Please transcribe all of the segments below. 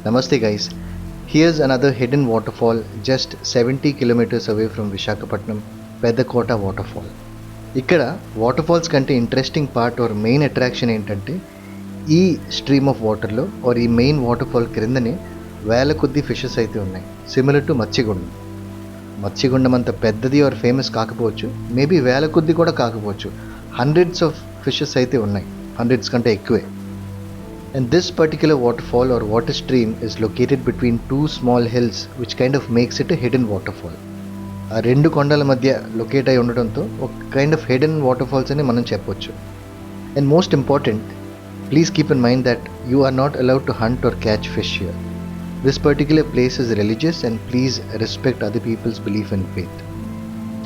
Namaste guys. Here's another hidden waterfall just 70 kilometers away from Visakhapatnam, Pedakota waterfall. ఇక్కడ waterfalls కంటే interesting part or main attraction ఏంటంటే ఈ stream of వాటర్లో are ఈ main waterfall క్రిందనే వేల కొద్ది ఫిషెస్ అయితే ఉన్నాయి, సిమిలర్ టు మత్స్యగుండం. మత్స్యగుండం అంత పెద్దది ఆర్ ఫేమస్ కాకపోవచ్చు, మేబీ వేల కొద్ది కూడా కాకపోవచ్చు, హండ్రెడ్స్ ఆఫ్ ఫిషెస్ అయితే ఉన్నాయి, హండ్రెడ్స్ కంటే ఎక్కువే. And this particular waterfall or water stream is located between two small hills which kind of makes it a hidden waterfall. ఆ రెండు కొండల మధ్య లొకేట్ అయి ఉండడంతో ఒక కైండ్ ఆఫ్ హిడెన్ వాటర్ఫాల్స్ అని మనం చెప్పొచ్చు. And most important, please keep in mind that you are not allowed to hunt or catch fish here. This particular place is religious and please respect other people's belief and faith.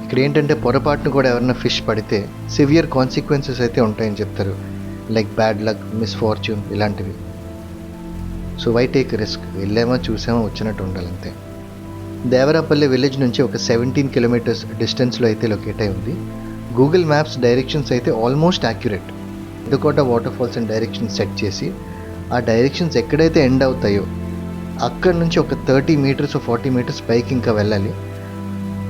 ఇక్కడ ఏంటంటే పొరపాటును కూడా ఎవరైనా fish పడితే severe consequences అయితే ఉంటాయని చెప్తారు, like bad luck, misfortune ఇలాంటివి. సో వై టేక్ రిస్క్, వెళ్ళామో చూసామో వచ్చినట్టు ఉండాలంతే. దేవరాపల్లి విలేజ్ నుంచి ఒక 17 కిలోమీటర్స్ డిస్టెన్స్లో అయితే లొకేట్ అయి ఉంది. గూగుల్ మ్యాప్స్ డైరెక్షన్స్ అయితే almost accurate. Pedakota waterfalls and directions set చేసి ఆ డైరెక్షన్స్ ఎక్కడైతే ఎండ్ అవుతాయో అక్కడ నుంచి ఒక 30 మీటర్స్ 40 మీటర్స్ పైకి ఇంకా వెళ్ళాలి.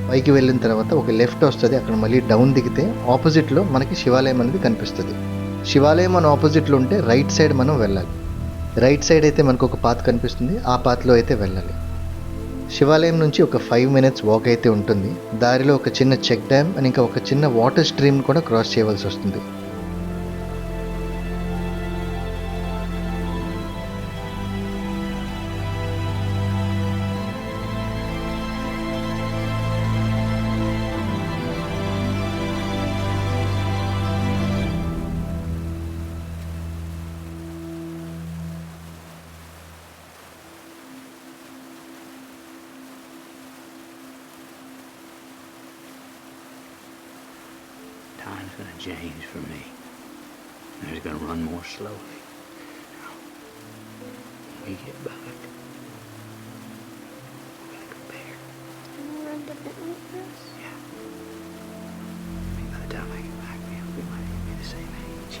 పైకి వెళ్ళిన తర్వాత ఒక లెఫ్ట్ వస్తుంది, అక్కడ మళ్ళీ డౌన్ దిగితే ఆపోజిట్లో మనకి శివాలయం అనేది కనిపిస్తుంది. శివాలయం మన ఆపోజిట్లో ఉంటే రైట్ సైడ్ మనం వెళ్ళాలి. రైట్ సైడ్ అయితే మనకు ఒక పాత్ కనిపిస్తుంది, ఆ పాత్లో అయితే వెళ్ళాలి. శివాలయం నుంచి ఒక 5 minutes వాక్ అయితే ఉంటుంది. దారిలో ఒక చిన్న చెక్ డ్యామ్ అని ఇంకా ఒక చిన్న వాటర్ స్ట్రీమ్ కూడా క్రాస్ చేయవలసి వస్తుంది. Time's going to change for me. It's going to run more slowly. Now, when we get back, we're going to compare. Gonna run differently for us? Yeah. Maybe by the time I get back, we might even be the same age.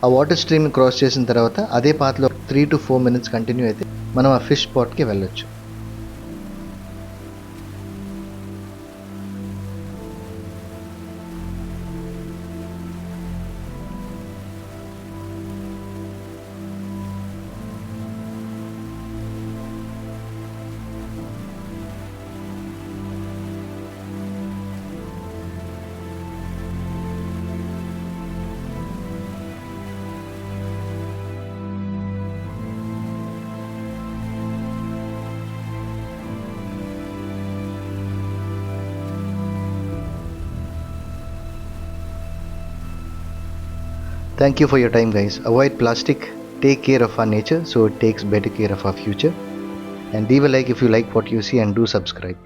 ఆ water stream cross చేసిన తర్వాత అదే పాత్లో 3 to 4 minutes continue అయితే మనం ఆ fish స్పాట్కి వెళ్ళొచ్చు. Thank you for your time guys. Avoid plastic, take care of our nature so it takes better care of our future, and leave a like if you like what you see and do subscribe.